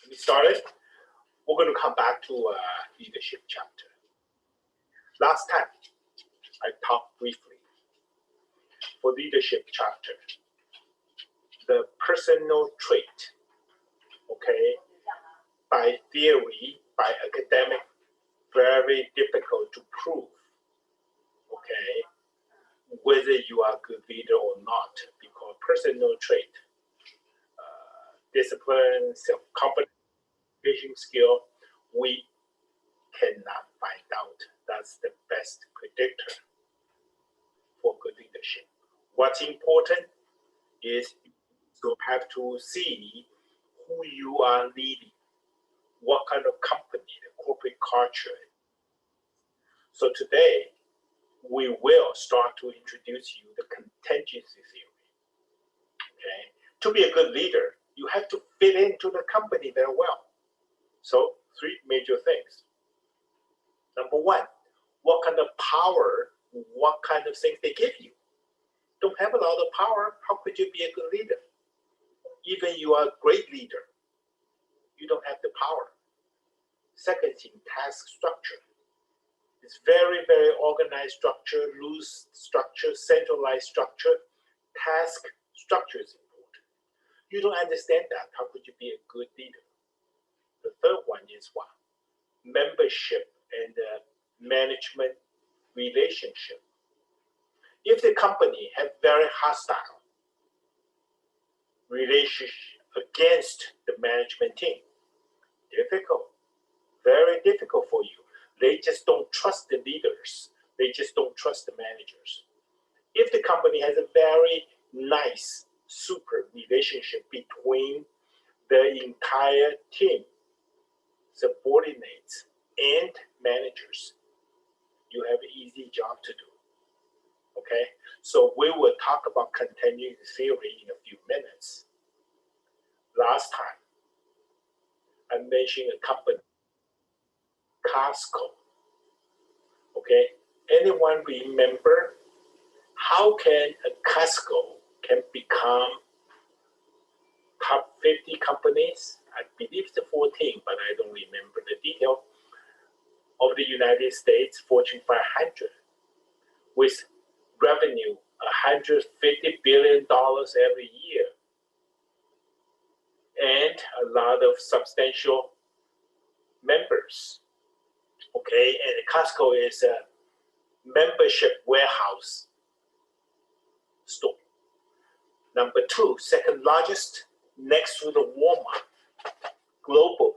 we started. We're going to come back to leadership chapter. Last time, I talked briefly for leadership chapter, the personal trait, okay, by theory, by academic, very difficult to prove, okay, whether you are a good leader or not, because personal trait, discipline, self-confidence, vision skill, we cannot find out. That's the best predictor for good leadership. What's important is you have to see who you are leading, what kind of company, the corporate culture. So today, we will start to introduce you the contingency theory. Okay? To be a good leader, you have to fit into the company very well. So 3 major things. Number 1, what kind of power, what kind of things they give you. Don't have a lot of power, how could you be a good leader? Even you are a great leader, you don't have the power. Second thing, task structure. It's very, very organized structure, loose structure, centralized structure. Task structure is important. You don't understand that, how could you be a good leader? The third one is what? Membership and management relationship. If the company have very hostile relationship against the management team, difficult, very difficult for you. They just don't trust the leaders. They just don't trust the managers. If the company has a very nice, super relationship between the entire team, subordinates, and managers, you have an easy job to do. Okay? So we will talk about continuing theory in a few minutes. Last time, I mentioned a company, Costco. Okay? Anyone remember how can a Costco can become top 50 companies? I believe it's 14, but I don't remember the detail, of the United States Fortune 500 with revenue $150 billion every year and a lot of substantial members. Okay, and Costco is a membership warehouse store. Number 2, second largest, next to the Walmart globally.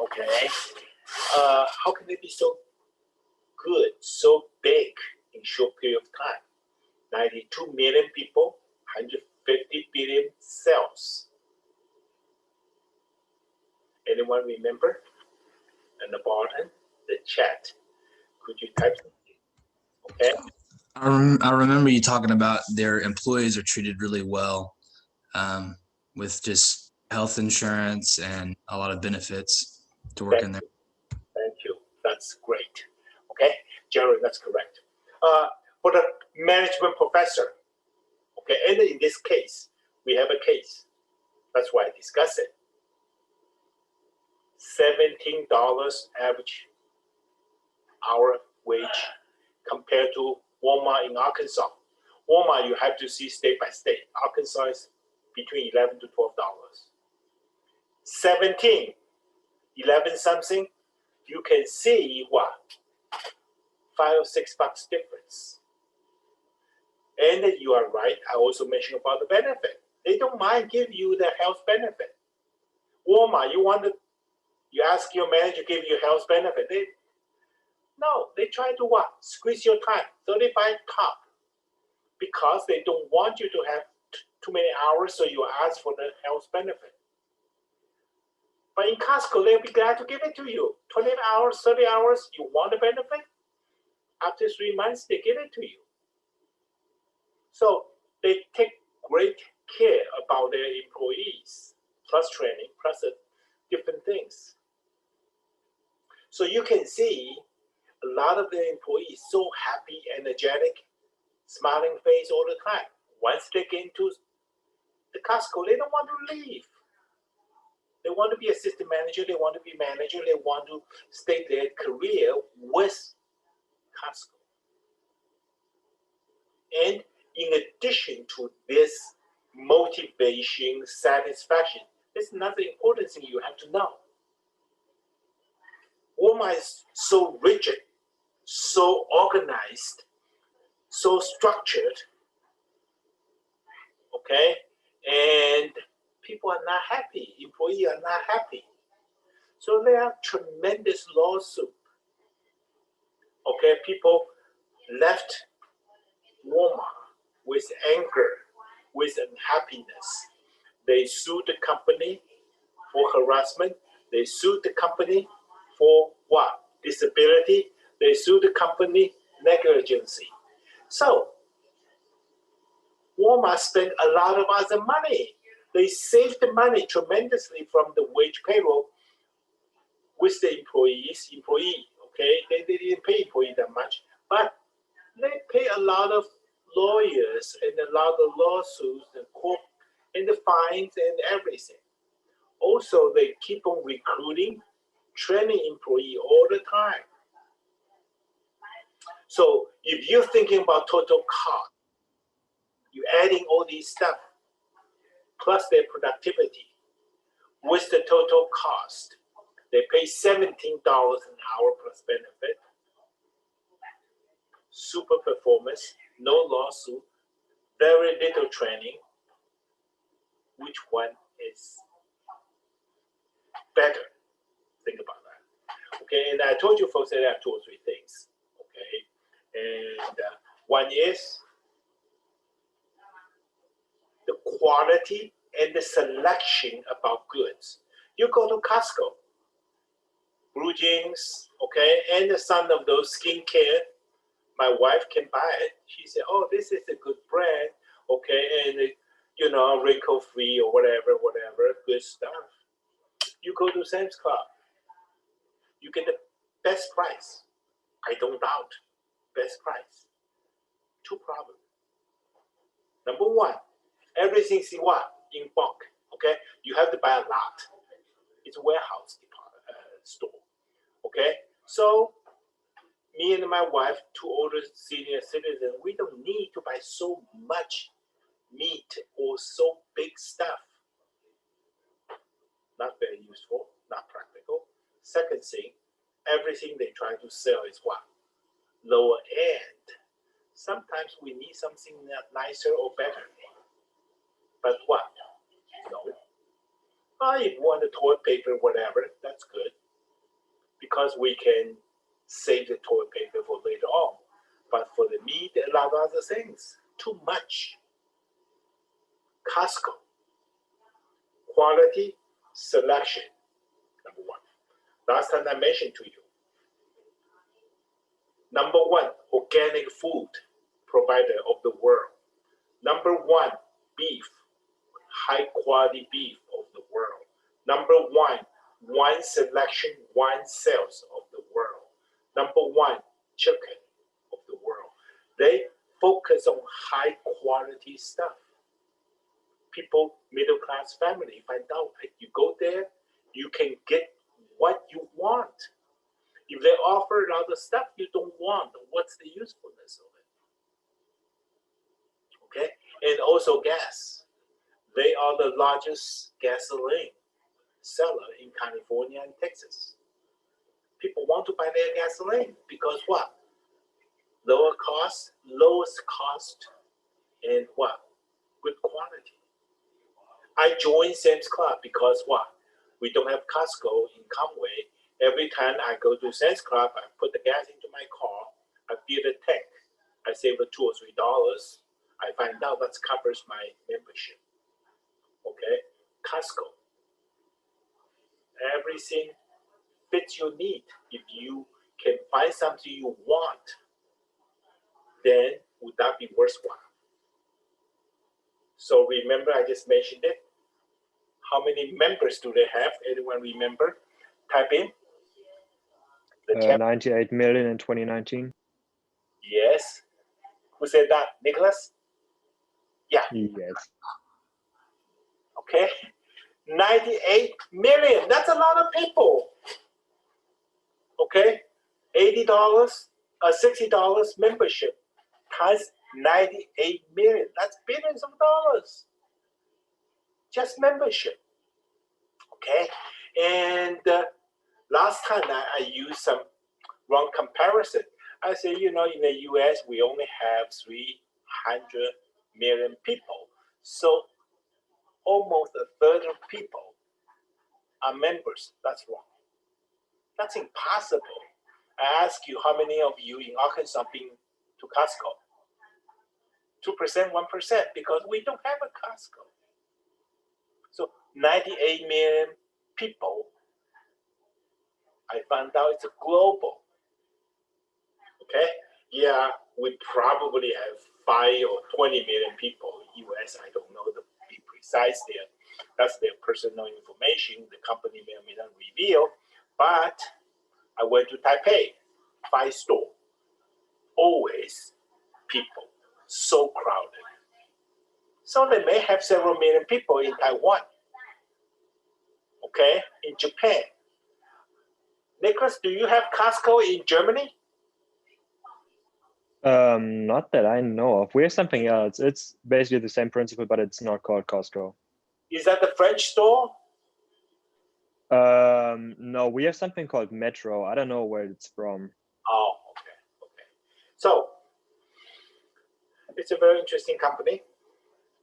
Okay, how can they be so good, so big in short period of time? 92 million people, 150 billion sales. Anyone remember? And the bottom, the chat. Could you type something? Okay. I remember you talking about their employees are treated really well, with just health insurance and a lot of benefits to work in there. Thank you. That's great. Okay, Jerry, that's correct. For the management professor, okay, and in this case, we have a case. That's why I discuss it. $17 average hour wage compared to Walmart in Arkansas. Walmart, you have to see state by state. Arkansas is between $11 to $12. 17, 11 something, you can see what? $5 or $6 difference. And you are right, I also mentioned about the benefit. They don't mind giving you the health benefit. Walmart, you ask your manager to give you health benefit. No, they try to what? Squeeze your time, 35 top. Because they don't want you to have too many hours, so you ask for the health benefit. But in Costco, they'll be glad to give it to you. 28 hours, 30 hours, you want the benefit? After 3 months, they give it to you. So they take great care about their employees, plus training, plus different things. So you can see a lot of their employees so happy, energetic, smiling face all the time. Once they get into the Costco, they don't want to leave. They want to be assistant manager, they want to be manager, they want to stay their career with Costco. And in addition to this motivation, satisfaction, there's another important thing you have to know. Walmart is so rigid, so organized, so structured, okay? And people are not happy, employees are not happy. So there are tremendous lawsuits. Okay, people left Walmart with anger, with unhappiness. They sued the company for harassment. They sued the company for what? Disability. They sued the company negligence. So Walmart spent a lot of other money. They saved the money tremendously from the wage payroll with the employee, okay? They didn't pay employee that much, but they pay a lot of lawyers and a lot of lawsuits and court and the fines and everything. Also, they keep on recruiting, training employee all the time. So if you're thinking about total cost, you're adding all these stuff, plus their productivity, with the total cost, they pay $17 an hour plus benefit, super performance, no lawsuit, very little training. Which one is better? Think about that. Okay, and I told you folks that I have 2 or 3 things. Okay, and one is the quality and the selection about goods. You go to Costco, blue jeans, okay, and some of those skincare. My wife can buy it. She said, "Oh, this is a good brand, okay, and you know, wrinkle-free or whatever, good stuff." You go to Sam's Club, you get the best price. I don't doubt, best price. 2 problems. Number 1, everything's in what? In bulk, okay? You have to buy a lot. It's a warehouse store, okay? So me and my wife, 2 older senior citizens, we don't need to buy so much meat or so big stuff. Not very useful, not practical. Second thing, everything they try to sell is what? Lower end. Sometimes we need something nicer or better. But what? No. If you want the toilet paper, whatever, that's good. Because we can save the toilet paper for later on. But for the meat, a lot of other things, too much. Costco, quality, selection, number 1. Last time I mentioned to you. Number 1, organic food provider of the world. Number 1, beef, high quality beef of the world. Number 1, wine selection, wine sales of the world. Number 1, chicken of the world. They focus on high quality stuff. People, middle class family, find out if you go there, you can get what you want. If they offer a lot of stuff you don't want, what's the usefulness of it? Okay, and also gas. They are the largest gasoline seller in California and Texas. People want to buy their gasoline because what? Lower cost, lowest cost, and what? Good quality. I joined Sam's Club because what? We don't have Costco in Conway. Every time I go to Sam's Club, I put the gas into my car, I fill the tank, I save $2 or $3. I find out that covers my membership. Okay, Costco. Everything fits your need. If you can find something you want, then would that be worthwhile? So remember, I just mentioned it. How many members do they have? Anyone remember? Type in. 98 million in 2019. Yes. Who said that? Nicholas? Yeah. Yes. Okay. 98 million. That's a lot of people. Okay, $80, $60 membership times 98 million. That's billions of dollars. Just membership. Okay, and last time I used some wrong comparison. I say, in the US, we only have 300 million people. So almost a third of people are members. That's wrong. That's impossible. I ask you, how many of you in Arkansas been to Costco? 2%, 1%, because we don't have a Costco. So 98 million people, I found out it's global. Okay? Yeah, we probably have 5 or 20 million people in US. I don't know to be precise there. That's their personal information. The company may or may not reveal. But I went to Taipei, 5 store. Always people, so crowded. So they may have several million people in Taiwan. Okay, in Japan. Nicholas, do you have Costco in Germany? Not that I know of. We have something else. It's basically the same principle, but it's not called Costco. Is that the French store? No, we have something called Metro. I don't know where it's from. Oh, okay. So it's a very interesting company.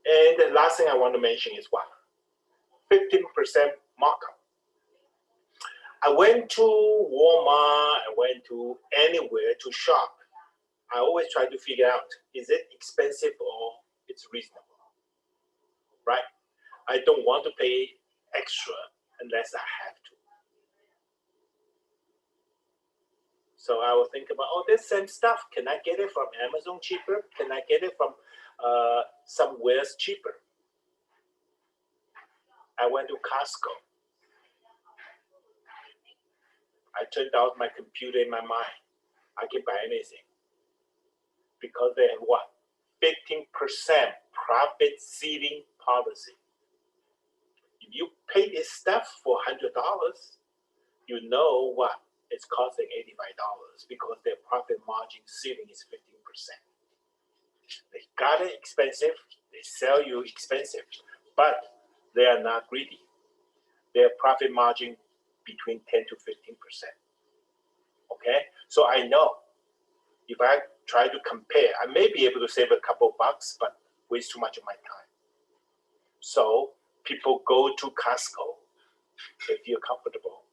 And the last thing I want to mention is what? 15% markup. I went to Walmart, I went to anywhere to shop. I always try to figure out, is it expensive or it's reasonable, right? I don't want to pay extra unless I have to. So I will think about, this same stuff, can I get it from Amazon cheaper? Can I get it from somewhere cheaper? I went to Costco. I turned out my computer in my mind. I can buy anything. Because they have what? 15% profit ceiling policy. If you pay this stuff for $100, you know what? It's costing $85 because their profit margin ceiling is 15%. They got it expensive, they sell you expensive, but they are not greedy. Their profit margin between 10 to 15%. Okay, so I know if I try to compare, I may be able to save a couple bucks, but waste too much of my time. So people go to Costco. They feel comfortable.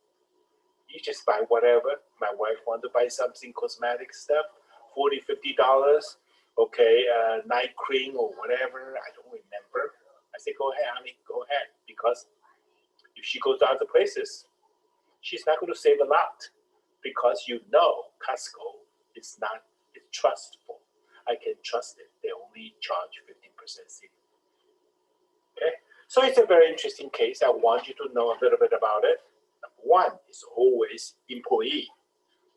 You just buy whatever. My wife wants to buy something cosmetic stuff, $40, $50. Okay, night cream or whatever. I don't remember. I say, go ahead, honey, go ahead. Because if she goes to other places, she's not going to save a lot. Because Costco is not trustful. I can trust it. They only charge 15% ceiling. Okay, so it's a very interesting case. I want you to know a little bit about it. Number one is always employee.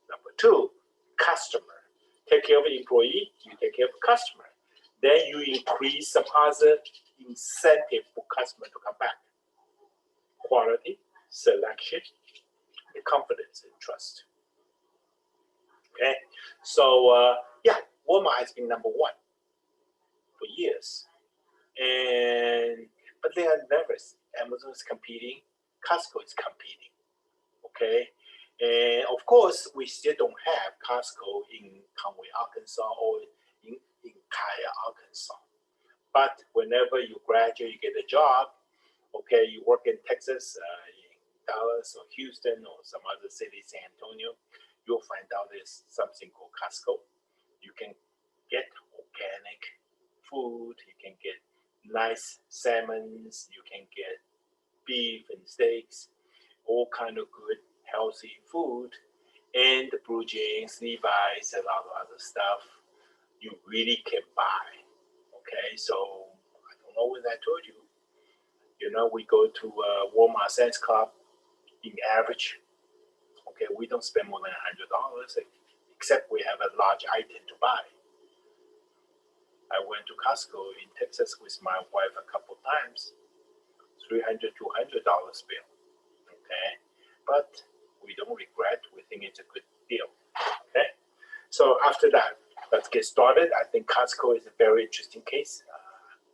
Number two, customer. Take care of the employee, you take care of the customer. Then you increase some other incentive for customer to come back. Quality, selection, and confidence and trust. Okay, so Walmart has been number one for years, but they are nervous. Amazon is competing, Costco is competing. Okay, and of course we still don't have Costco in Conway, Arkansas, or in Kaya, Arkansas. But whenever you graduate, you get a job. Okay, you work in Texas, in Dallas or Houston or some other city, San Antonio. You'll find out there's something called Costco. You can get organic food, you can get nice salmons, you can get beef and steaks, all kind of good, healthy food, and the Blue Jays, Levi's, and a lot of other stuff you really can buy. Okay, so I don't know what I told you. We go to Walmart Sam's Club in average. Okay, we don't spend more than $100, except we have a large item to buy. I went to Costco in Texas with my wife a couple times. It's $300, $200 bill. Okay, but we don't regret. We think it's a good deal. Okay, so after that, let's get started. I think Costco is a very interesting case.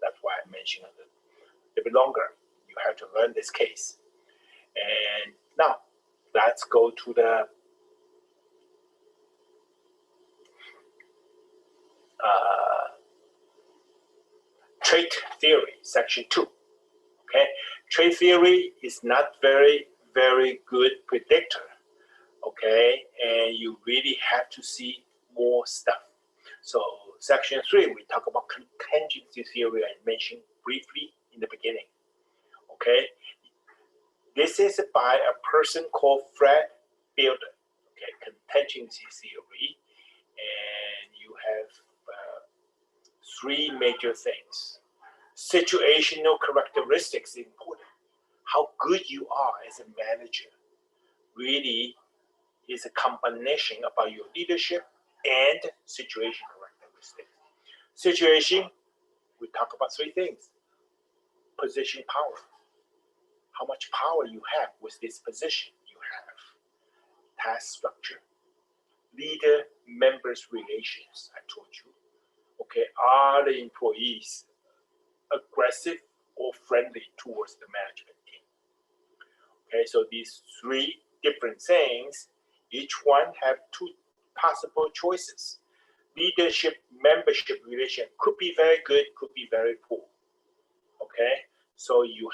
That's why I mentioned it a bit longer. You have to learn this case. And now, let's go to the trait theory, section 2. Okay, trait theory is not very good predictor. Okay, and you really have to see more stuff. So section 3, we talk about contingency theory. I mentioned briefly in the beginning. Okay, this is by a person called Fred Fielder. Okay, contingency theory, and you have 3 major things. Situational characteristics is important. How good you are as a manager really is a combination about your leadership and situation characteristics. Situation, we talk about 3 things. Position power. How much power you have with this position you have. Task structure. Leader members relations, I told you. Okay, are the employees aggressive or friendly towards the management team? Okay, so these 3 different things, each one have 2 possible choices. Leadership membership relation could be very good, could be very poor. Okay, so you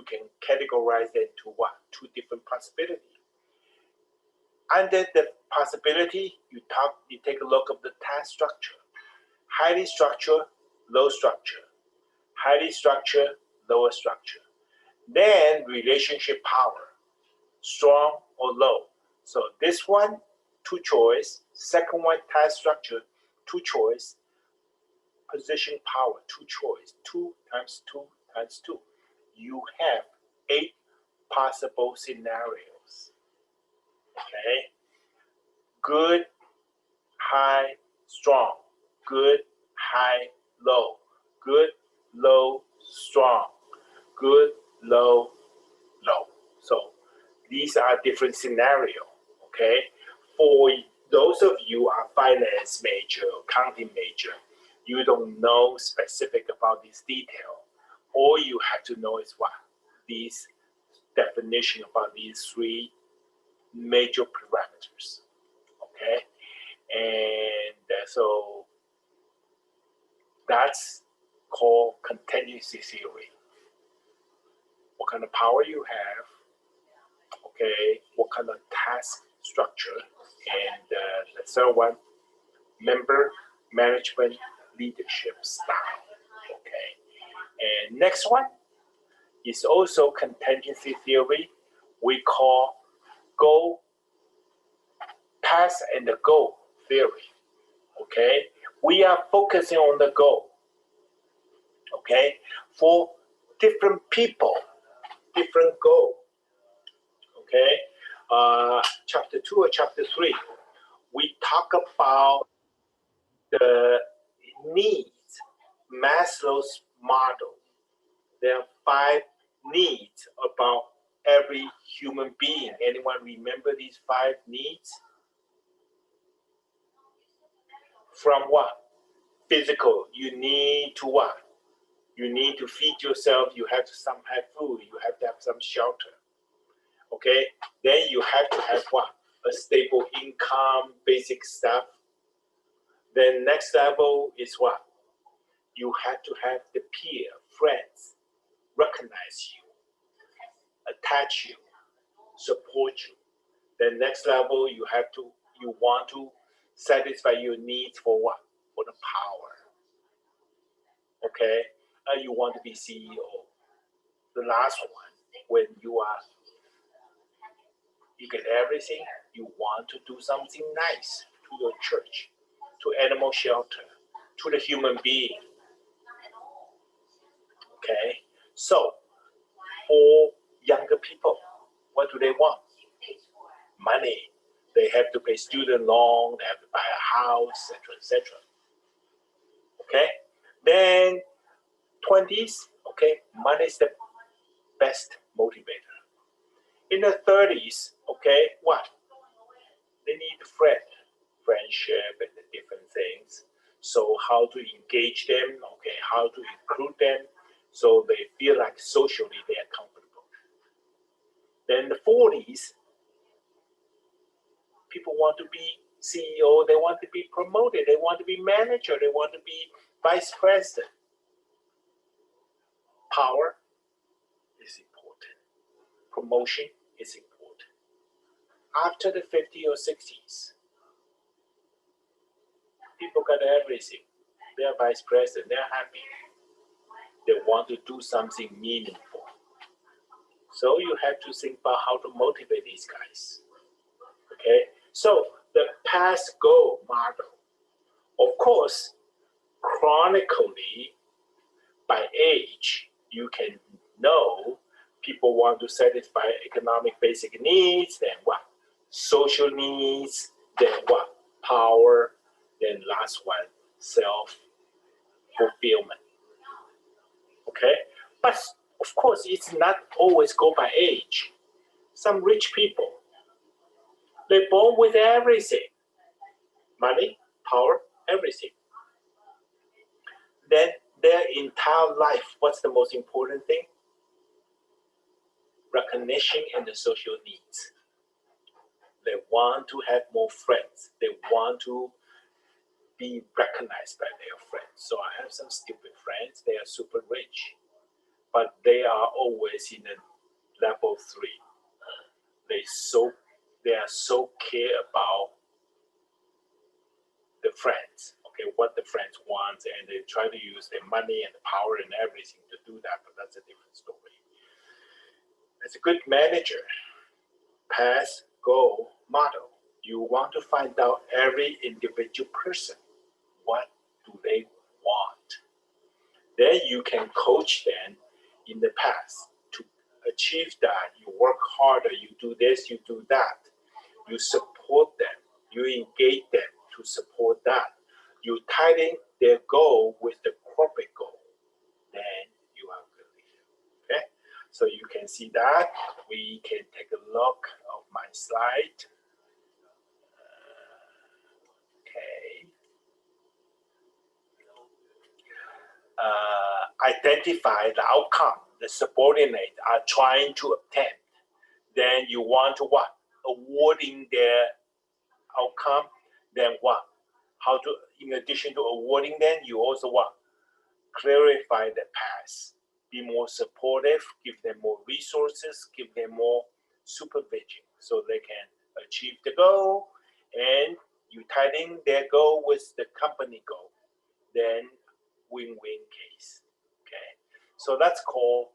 can categorize it into what? 2 different possibilities. Under the possibility, you take a look at the task structure. Highly structured, low structure. Highly structured, lower structure. Then relationship power, strong or low. So this one, 2 choice. Second one, task structure, 2 choice. Position power, 2 choice. 2 times 2 times 2. You have 8 possible scenarios. Okay. Good, high, strong. Good, high, low. Good, low, strong. Good, low, low. So these are different scenarios. Okay. For those of you are finance major, accounting major, you don't know specific about this detail. All you have to know is what? These definition about these 3 major parameters. Okay, and so that's called contingency theory. What kind of power you have, okay, what kind of task structure, and the third one, member management leadership style. Okay, and next one is also contingency theory. We call path and the goal theory. Okay, we are focusing on the goal. Okay, for different people, different goal. Okay, chapter 2 or chapter 3, we talk about the needs, Maslow's model. There are 5 needs about every human being. Anyone remember these 5 needs? From what? Physical, you need to what? You need to feed yourself, you have to have food, you have to have some shelter. Okay, then you have to have what? A stable income, basic stuff. Then next level is what? You have to have the peer, friends, recognize you, attach you, support you. Then next level, you want to satisfy your needs for what? For the power. Okay, you want to be CEO. The last one, when you get everything, you want to do something nice to your church, to animal shelter, to the human being. Okay, so for younger people, what do they want? Money. They have to pay student loan, they have to buy a house, etc., etc. Okay, then 20s, okay, money is the best motivator. In the 30s, okay, what? They need friendship and the different things. So how to engage them, okay, how to include them so they feel like socially they are comfortable. Then the 40s, people want to be CEO, they want to be promoted, they want to be manager, they want to be vice president. Power is important. Promotion is important. After the 50s or 60s, people got everything. They're vice president, they're happy. They want to do something meaningful. So you have to think about how to motivate these guys. Okay, so the pass go model, of course, chronically by age, you can know people want to satisfy economic basic needs, then what? Social needs, then what? Power, then last one, self-fulfillment. Okay, but of course, it's not always go by age. Some rich people, they're born with everything. Money, power, everything. Then their entire life, what's the most important thing? Recognition and the social needs. They want to have more friends. They want to be recognized by their friends. So I have some stupid friends, they are super rich, but they are always in a level 3. They are so care about the friends, okay, what the friends want, and they try to use their money and the power and everything to do that, but that's a different story. As a good manager, pass, go model, you want to find out every individual person, what do they want? Then you can coach them in the past to achieve that. You work harder, you do this, you do that. You support them, you engage them to support that. You tie in their goal with the corporate goal. Then you are good leader. Okay? So you can see that. We can take a look of my slide. Okay. Identify the outcome the subordinate are trying to obtain. Then you want to what? Awarding their outcome. Then what? How to, in addition to awarding them, you also what? Clarify the path. Be more supportive, give them more resources, give them more supervision so they can achieve the goal. And you tie in their goal with the company goal. Then win-win case. Okay, so that's called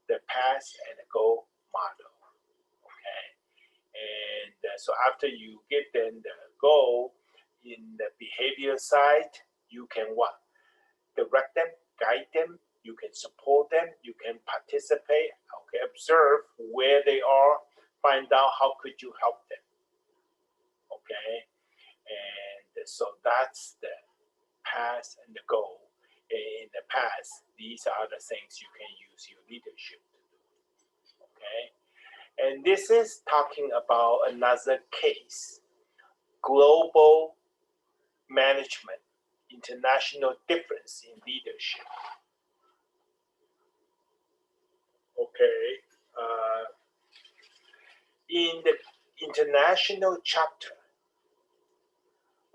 the pass and the go model. Okay, and so after you give them the goal in the behavior side, you can what? Direct them, guide them. You can support them. You can participate. Okay, observe where they are. Find out how could you help them. Okay, and so that's the pass and the goal. In the past, these are the things you can use your leadership to do. Okay, and this is talking about another case: global management, international difference in leadership. Okay, in the international chapter,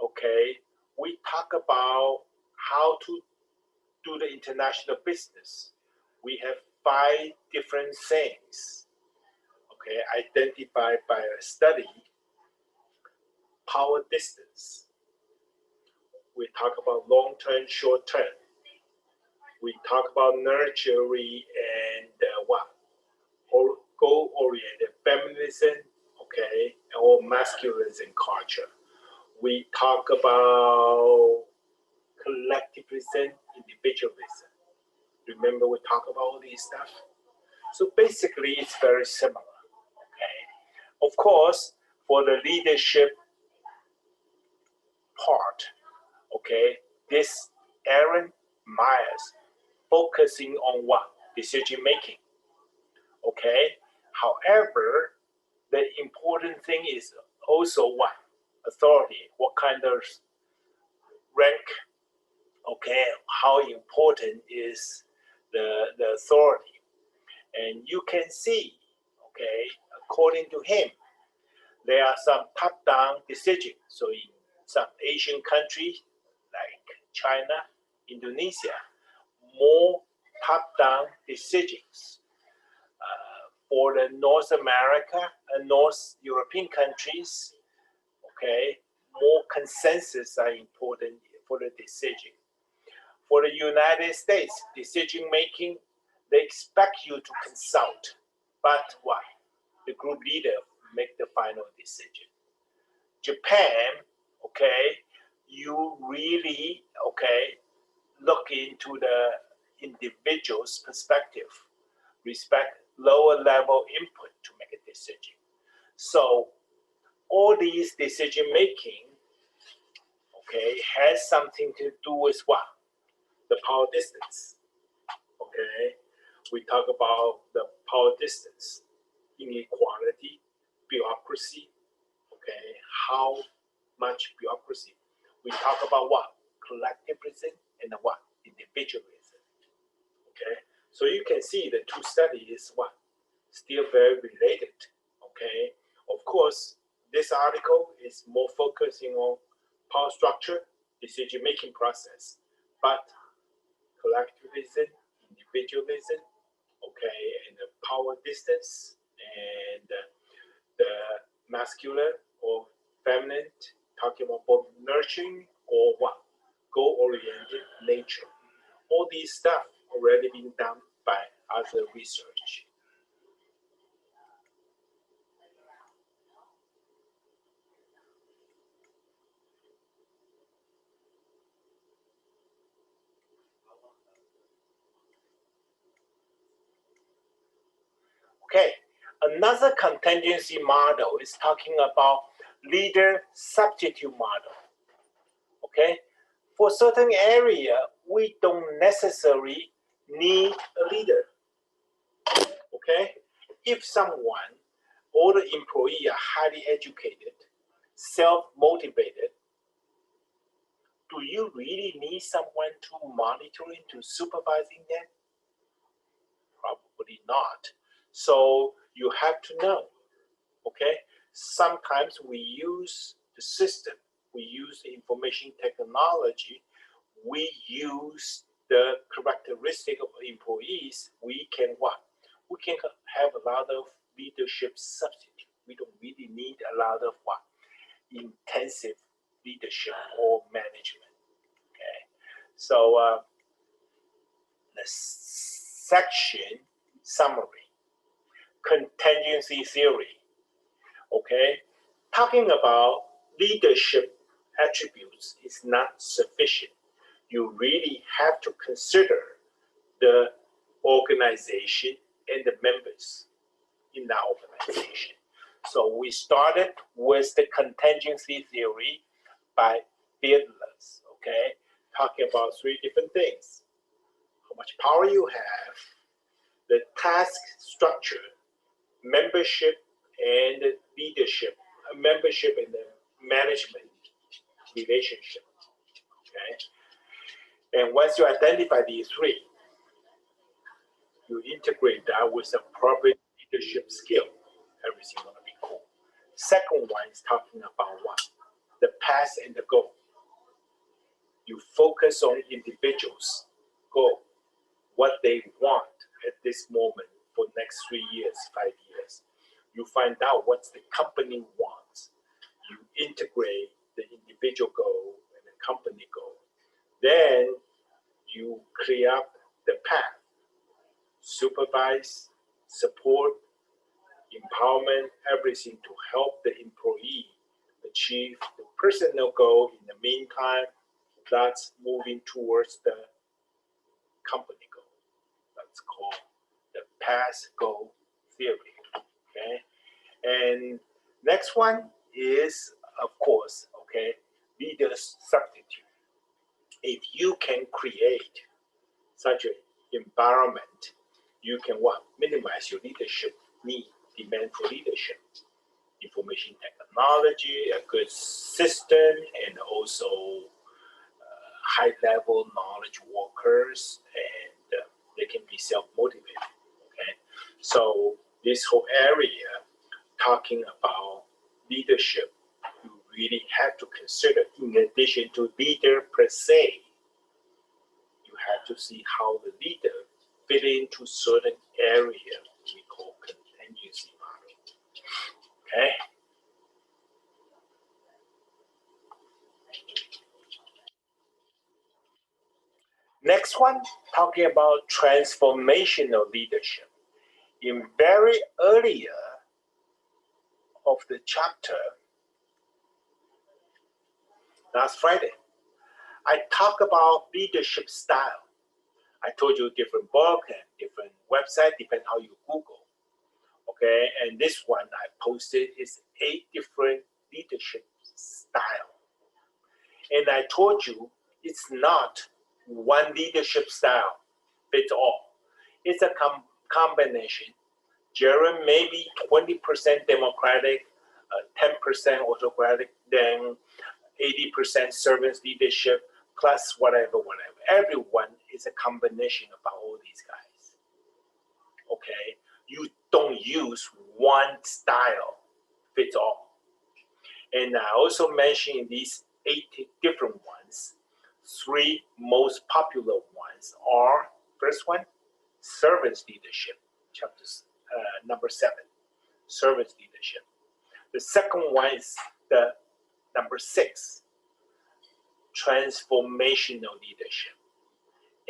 okay, we talk about how to do the international business. We have 5 different things, okay, identified by a study. Power distance. We talk about long-term, short-term. We talk about nurturing and what? Or goal-oriented feminism, okay, or masculinism culture. We talk about collectivism, individualism. Remember we talk about all these stuff? So basically it's very similar, okay? Of course, for the leadership part, okay, this Aaron Myers focusing on what? Decision making. Okay. However, the important thing is also what? Authority. What kind of rank? Okay. How important is the authority? And you can see, okay, according to him, there are some top-down decisions. So in some Asian countries like China, Indonesia, more top-down decisions. For the North America and North European countries, okay, more consensus are important for the decision. For the United States, decision making, they expect you to consult, but what? The group leader make the final decision. Japan, okay, you really, okay, look into the individual's perspective, respect lower level input to make a decision. So all these decision making, okay, has something to do with what? The power distance. Okay, we talk about the power distance, inequality, bureaucracy. Okay, how much bureaucracy? We talk about what? Collectivism and what? Individualism. Okay, so you can see the two studies what? Still very related. Okay, of course, this article is more focusing on power structure, decision-making process, but collectivism, individualism, okay, and the power distance, and the masculine or feminine, talking about both nurturing or what? Goal-oriented nature. All these stuff already been done by other research. Okay, another contingency model is talking about leader substitute model. Okay, for certain area, we don't necessarily need a leader. Okay, if someone or the employee are highly educated, self-motivated, do you really need someone to monitoring, to supervising them? Probably not. So you have to know, okay? Sometimes we use the system, we use the information technology, we use the characteristic of employees, we can what? We can have a lot of leadership substitute. We don't really need a lot of what? Intensive leadership or management, okay? So the section summary, contingency theory, okay? Talking about leadership attributes is not sufficient. You really have to consider the organization and the members in that organization. So we started with the contingency theory by Fiedler, okay? Talking about three different things. How much power you have, the task structure, membership and leadership, membership and the management relationship, okay? And once you identify these three, you integrate that with appropriate leadership skill, everything gonna be cool. Second one is talking about what? The path and the goal. You focus on individuals' goal, what they want at this moment for next 3 years, 5 years. You find out what the company wants. You integrate the individual goal and the company goal. Then you clear up the path, supervise, support, empowerment, everything to help the employee achieve the personal goal. In the meantime, that's moving towards the company goal. That's called the path goal theory, okay? And next one is, of course, okay, leader's substitute. If you can create such an environment, you can what? Minimize your leadership need, demand for leadership. Information technology, a good system, and also high-level knowledge workers, and they can be self-motivated. Okay, so this whole area talking about leadership, you really have to consider, in addition to leader per se, you have to see how the leader fit into certain area we call contingency model. Okay. Next one, talking about transformational leadership. In very earlier of the chapter, last Friday, I talked about leadership style. I told you different book and different website, depending how you Google. Okay, and this one I posted is 8 different leadership style. And I told you it's not one leadership style fits all. It's a combination. Jerome maybe 20% democratic, 10% autocratic, then 80% servant leadership, plus whatever. Everyone is a combination of all these guys. Okay, you don't use one style fits all. And I also mentioned these 8 different ones. 3 most popular ones are, first one, servant leadership, chapter number 7, servant leadership. The second one is the number 6, transformational leadership.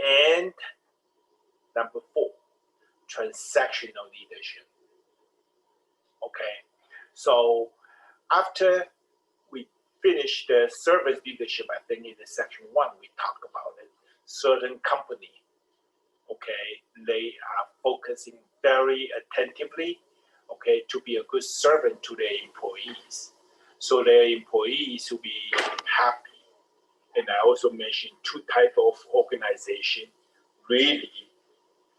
And number 4, transactional leadership. Okay, so after we finish the servant leadership, I think in the section 1, we talked about it. Certain company, okay, they are focusing very attentively, okay, to be a good servant to their employees. So their employees will be happy. And I also mentioned 2 types of organization really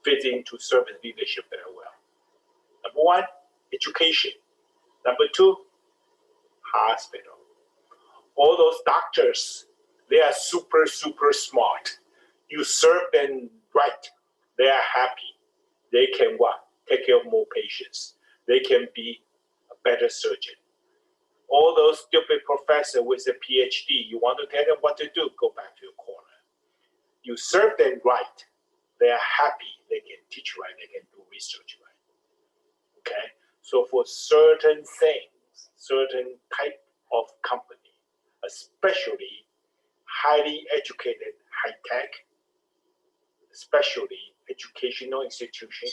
fit into servant leadership very well. Number 1, education. Number 2, hospital. All those doctors, they are super, super smart. You serve them right, they are happy. They can what? Take care of more patients. They can be a better surgeon. All those stupid professors with a PhD, you want to tell them what to do, go back to your corner. You serve them right, they are happy, they can teach right, they can do research right. Okay? So for certain things, certain type of company, especially highly educated, high-tech, especially educational institution,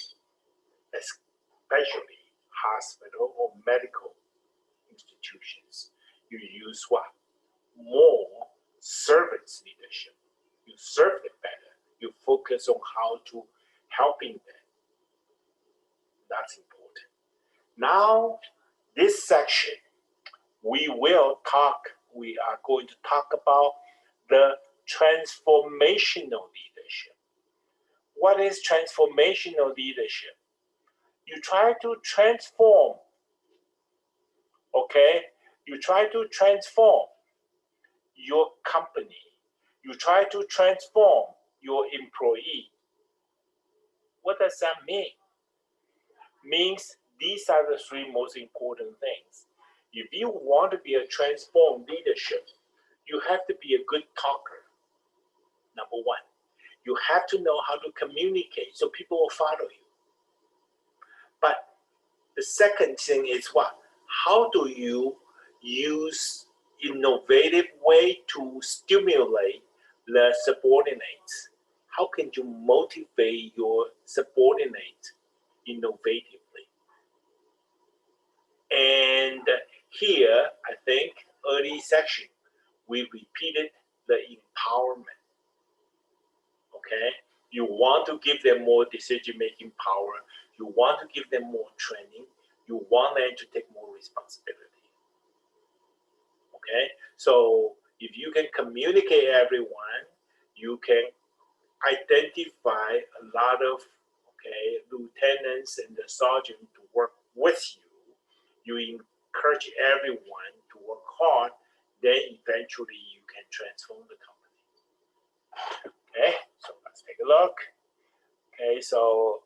especially hospital or medical institutions, you use what? More servants leadership. You serve them better. You focus on how to helping them. That's important. Now, this section, we are going to talk about the transformational leadership. What is transformational leadership? You try to transform, okay? You try to transform your company. You try to transform your employee. What does that mean? Means these are the 3 most important things. If you want to be a transformed leadership, you have to be a good talker. Number 1, you have to know how to communicate so people will follow you. But the second thing is what? How do you use innovative way to stimulate the subordinates? How can you motivate your subordinates innovatively? And here, I think, early section, we repeated the empowerment. Okay? You want to give them more decision-making power. You want to give them more training. You want them to take more responsibility. Okay? So if you can communicate everyone, you can identify a lot of okay, lieutenants and the sergeant to work with you. You encourage everyone to work hard, then eventually you can transform the company. Okay, so let's take a look. Okay, so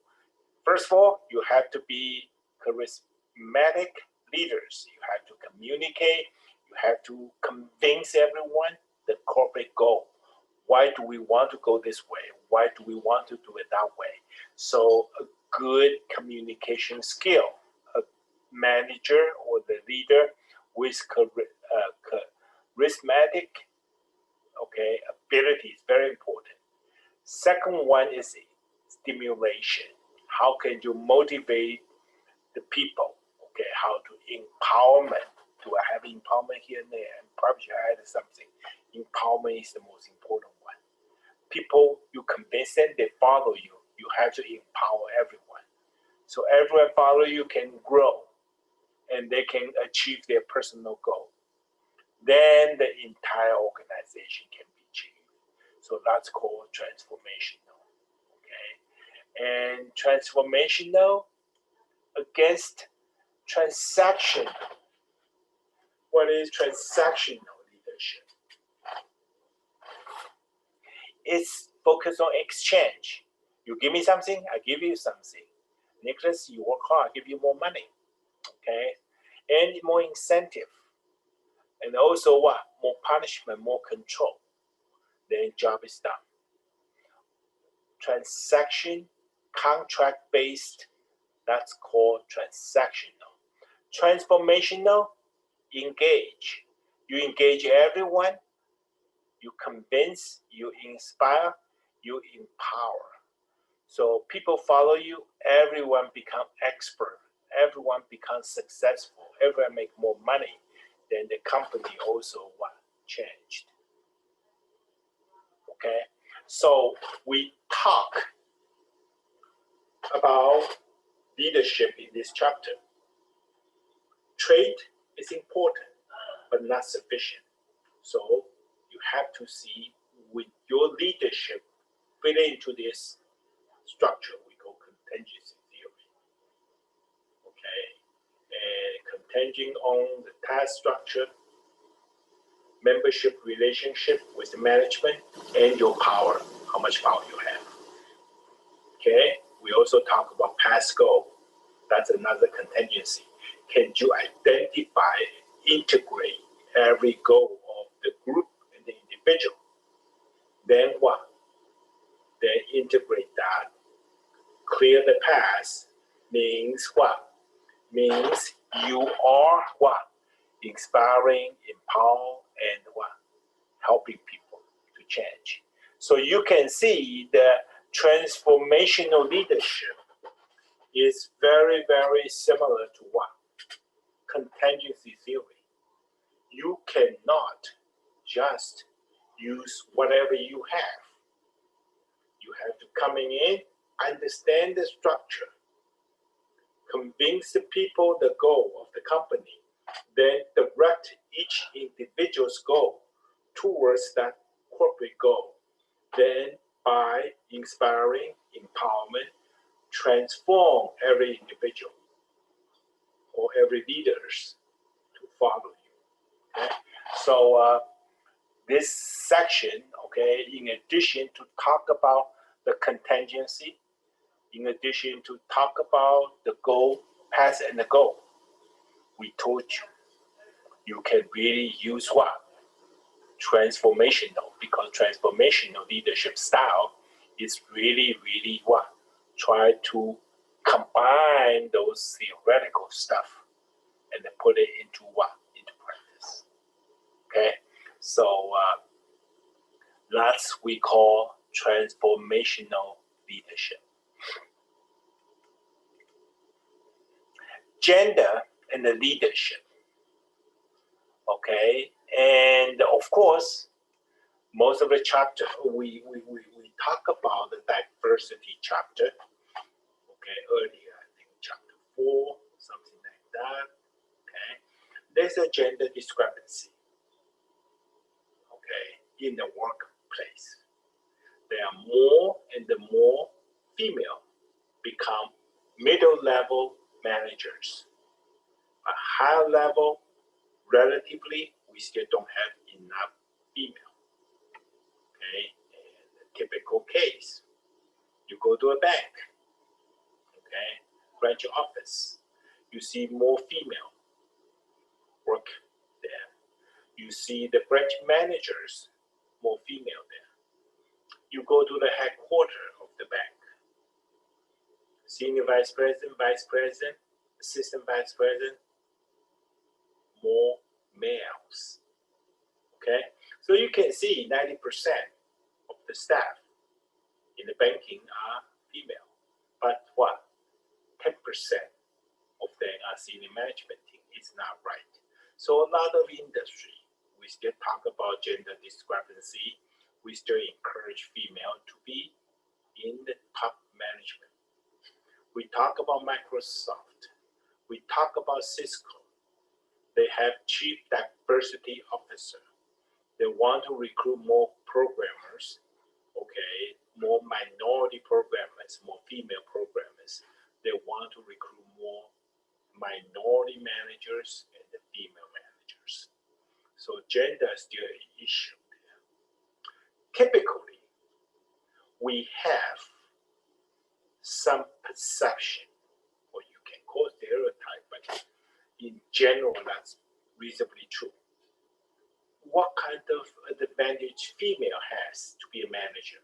first of all, you have to be charismatic leaders. You have to communicate. You have to convince everyone the corporate goal. Why do we want to go this way? Why do we want to do it that way? So a good communication skill, a manager or the leader with charismatic, okay, ability is very important. Second one is stimulation. How can you motivate the people? Okay, how to empowerment. Do I have empowerment here and there? And probably I added something. Empowerment is the most important one. People, you convince them, they follow you. You have to empower everyone. So everyone follow you can grow and they can achieve their personal goal. Then the entire organization can be achieved. So that's called transformational. Okay. And transformational against transactional. What is transactional leadership? It's focused on exchange. You give me something, I give you something. Nicholas, you work hard, I give you more money. Okay? And more incentive. And also what? More punishment, more control. Then job is done. Transaction, contract-based, that's called transactional. Transformational, engage. You engage everyone, you convince, you inspire, you empower. So people follow you, everyone become expert, everyone becomes successful, everyone make more money. Then the company also changed. Okay, so we talk about leadership in this chapter. Trait is important, but not sufficient. So you have to see with your leadership fit into this structure we call contingency theory. Okay, and contingent on the task structure, membership relationship with the management, and your power, how much power you have. Okay, we also talk about past goal. That's another contingency. Can you identify, integrate every goal of the group and the individual? Then what? Then integrate that. Clear the past means what? Means you are what? Inspiring, empowering, and what? Helping people to change. So you can see the transformational leadership is very, very similar to what? Contingency theory. You cannot just use whatever you have. You have to come in, understand the structure, convince the people the goal of the company, then direct each individual's goal towards that corporate goal. Then by inspiring, empowerment, transform every individual or every leaders to follow you. Okay? So this section, okay, in addition to talk about the contingency, in addition to talk about the goal, past and the goal, we told you can really use what? Transformational, because transformational leadership style is really, really what? Try to combine those theoretical stuff and then put it into what? Into practice. Okay, so that's we call transformational leadership. Gender and the leadership. Okay, and of course, most of the chapter we talk about the diversity chapter. Okay, earlier I think chapter 4, something like that. Okay, there's a gender discrepancy. Okay, in the workplace, there are more and more female become middle level managers. A higher level, relatively, we still don't have enough female. Okay, and the typical case, you go to a bank, okay, branch office, you see more female work there. You see the branch managers, more female there. You go to the headquarters of the bank, senior vice president, assistant vice president, more males. Okay, so you can see 90% of the staff in the banking are female, but what? 10% of them are senior management team. It's not right. So a lot of industry, we still talk about gender discrepancy. We still encourage female to be in the top management. We talk about Microsoft. We talk about Cisco. They have chief diversity officer. They want to recruit more programmers, okay, more minority programmers, more female programmers. They want to recruit more minority managers and the female managers. So gender is still an issue there. Typically, we have some perception, or you can call stereotype, but in general, that's reasonably true. What kind of advantage female has to be a manager?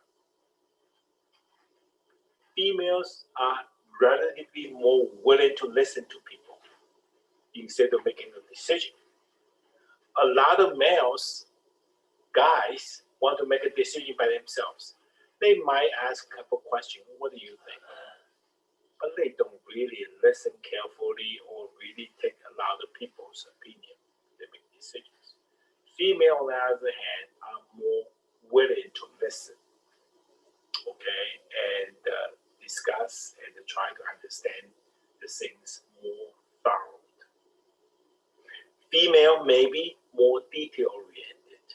Females are relatively more willing to listen to people instead of making a decision. A lot of males, guys, want to make a decision by themselves. They might ask a couple questions, what do you think? But they don't really listen carefully or really take a lot of people's opinion. They make decisions. Female, on the other hand, are more willing to listen, okay, and discuss and try to understand the things more thoroughly. Female may be more detail-oriented,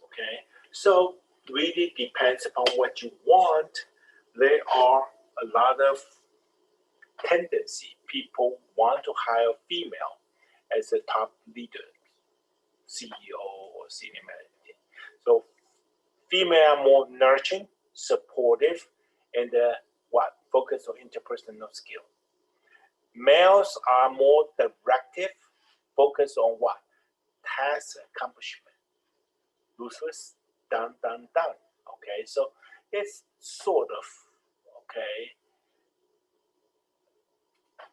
okay? So really depends upon what you want. There are a lot of tendency. People want to hire female as a top leader, CEO or senior manager. So female are more nurturing, supportive, and focus on interpersonal skill. Males are more directive, focus on what? Task accomplishment. Ruthless, done. Okay, so it's sort of, okay,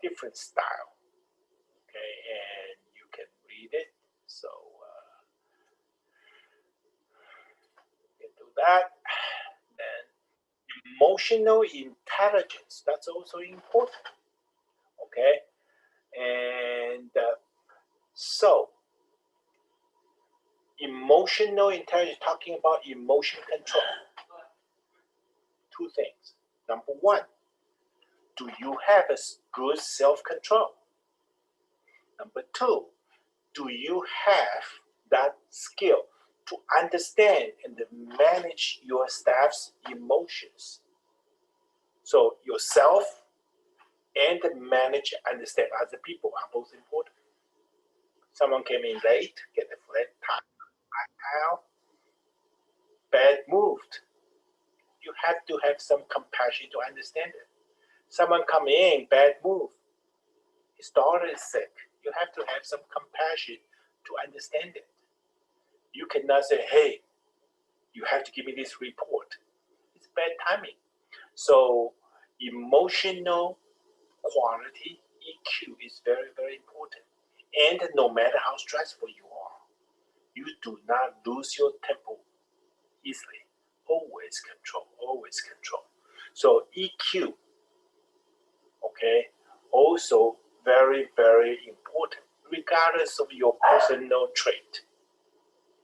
different style. Okay, and you can read it. So you can do that. And emotional intelligence, that's also important. Okay, and so emotional intelligence, talking about emotion control. Two things. Number one, do you have a good self-control? Number two, do you have that skill to understand and manage your staff's emotions? So yourself and manage, understand other people are both important. Someone came in late, get a flat tire, bad moved. You have to have some compassion to understand it. Someone come in, bad move. His daughter is sick. You have to have some compassion to understand it. You cannot say, hey, you have to give me this report. It's bad timing. So emotional quality, EQ, is very, very important. And no matter how stressful you are, you do not lose your temper easily. Always control, always control. So EQ, okay, also very, very important, regardless of your personal trait,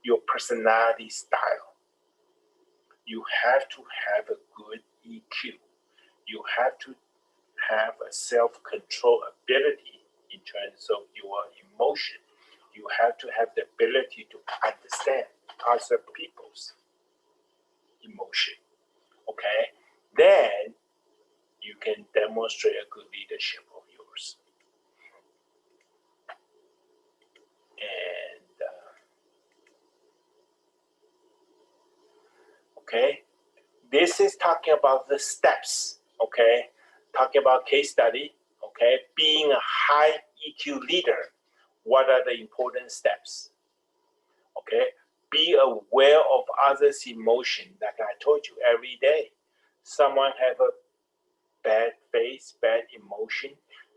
your personality style. You have to have a good EQ. You have to have a self-control ability in terms of your emotion. You have to have the ability to understand other people's emotion. Okay? Then demonstrate a good leadership of yours. And okay, this is talking about the steps. Okay, talking about case study. Okay, being a high EQ leader, what are the important steps? Okay, be aware of others' emotion. Like I told you, every day, someone have a bad face, bad emotion.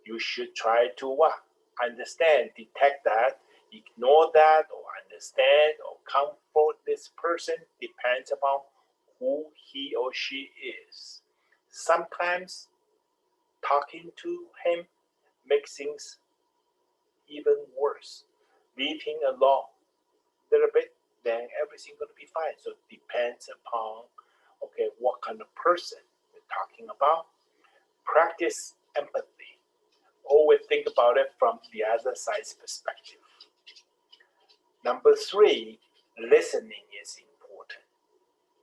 You should try to what? Understand, detect that, ignore that, or understand, or comfort this person. Depends upon who he or she is. Sometimes talking to him makes things even worse. Leave him alone a little bit, then everything's gonna be fine. So it depends upon, okay, what kind of person we're talking about. Practice empathy. Always think about it from the other side's perspective. Number 3, listening is important.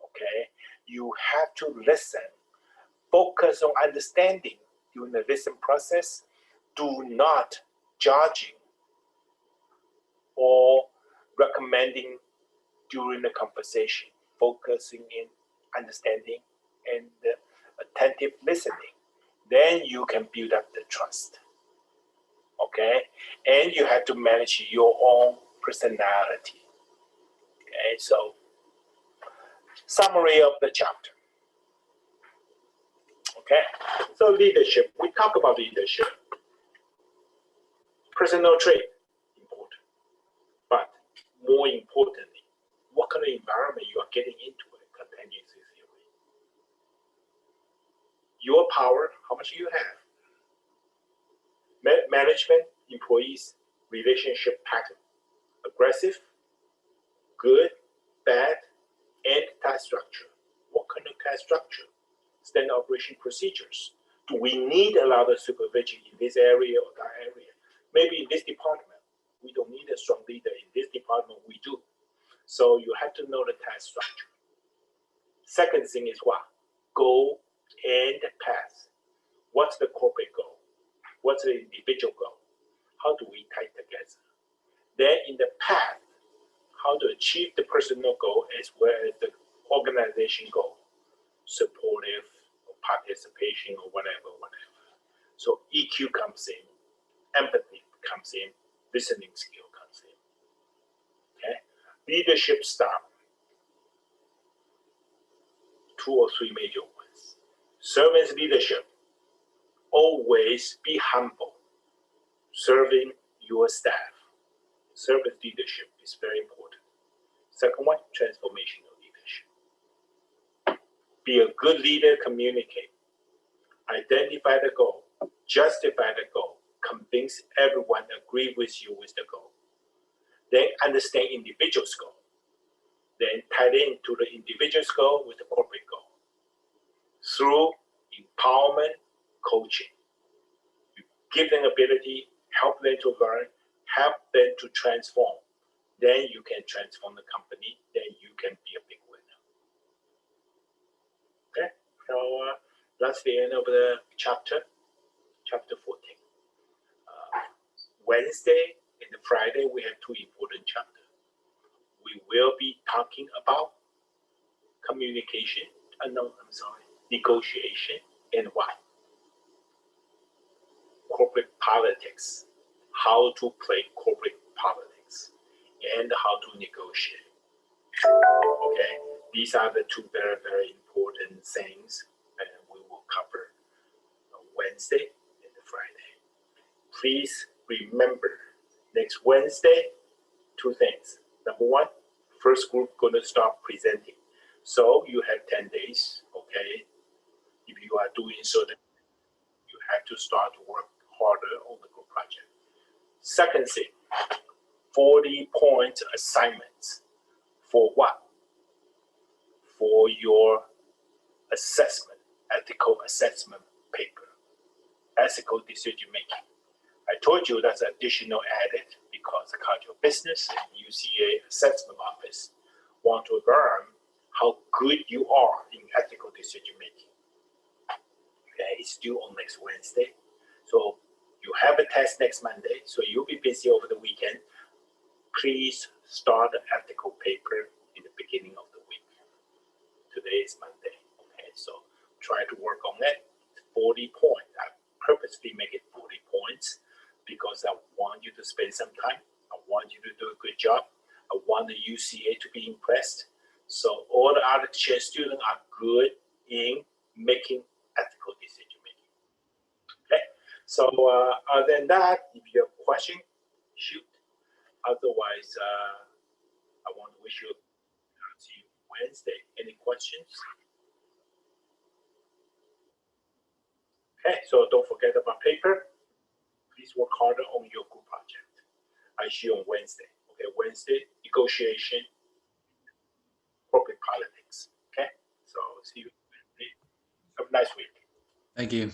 Okay, you have to listen. Focus on understanding during the listen process. Do not judging or recommending during the conversation. Focusing in understanding and attentive listening. Then you can build up the trust. Okay, and you have to manage your own personality. Okay, so summary of the chapter. Okay, so leadership, we talk about leadership. Personal trait, important. But more importantly, what kind of environment you are getting into it continues this theory. Your power, how much you have. Management, employees, relationship pattern. Aggressive, good, bad, and task structure. What kind of task structure? Standard operation procedures. Do we need a lot of supervision in this area or that area? Maybe in this department, we don't need a strong leader. In this department, we do. So you have to know the task structure. Second thing is what? Goal and path. What's the corporate goal? What's the individual goal? How do we tie together? Then in the path, how to achieve the personal goal as well as the organization goal. Supportive, or participation, or whatever. So EQ comes in, empathy comes in, listening skill comes in. Okay, leadership style. 2 or 3 major ones. Servant leadership. Always be humble. Serving your staff. Servant leadership is very important. Second one, transformational leadership. Be a good leader, communicate. Identify the goal, justify the goal, convince everyone, agree with you with the goal. Then understand individual's goal. Then tie into the individual's goal with the corporate goal. Through empowerment, coaching. You give them ability, help them to learn, help them to transform. Then you can transform the company, then you can be a big winner. Okay, so that's the end of the chapter 14. Wednesday and Friday, we have 2 important chapters. We will be talking about communication, negotiation, and what? Corporate politics, how to play corporate politics, and how to negotiate. Okay, these are the 2 very, very important things that we will cover on Wednesday and Friday. Please remember, next Wednesday, 2 things. Number 1, first group going to start presenting. So you have 10 days, okay? If you are doing so, then you have to start to work harder on the group project. Second thing, 40-point assignments. For what? For your assessment, ethical assessment paper, ethical decision making. I told you that's additional added because the College of Business and UCA Assessment Office want to learn how good you are in ethical decision making. Okay, is due on next Wednesday. So you have a test next Monday, so you'll be busy over the weekend. Please start the ethical paper in the beginning of the week. Today is Monday, okay? So try to work on it. 40 points. I purposely make it 40 points because I want you to spend some time. I want you to do a good job. I want the UCA to be impressed. So all the other exchange students are good in making ethical decision making. Okay. So other than that, if you have a question, shoot. Otherwise, I want to wish you see you Wednesday. Any questions? Okay. So don't forget about paper. Please work harder on your group project. I see you on Wednesday. Okay. Wednesday, negotiation, corporate politics. Okay. So see you Wednesday. Have a nice week. Thank you.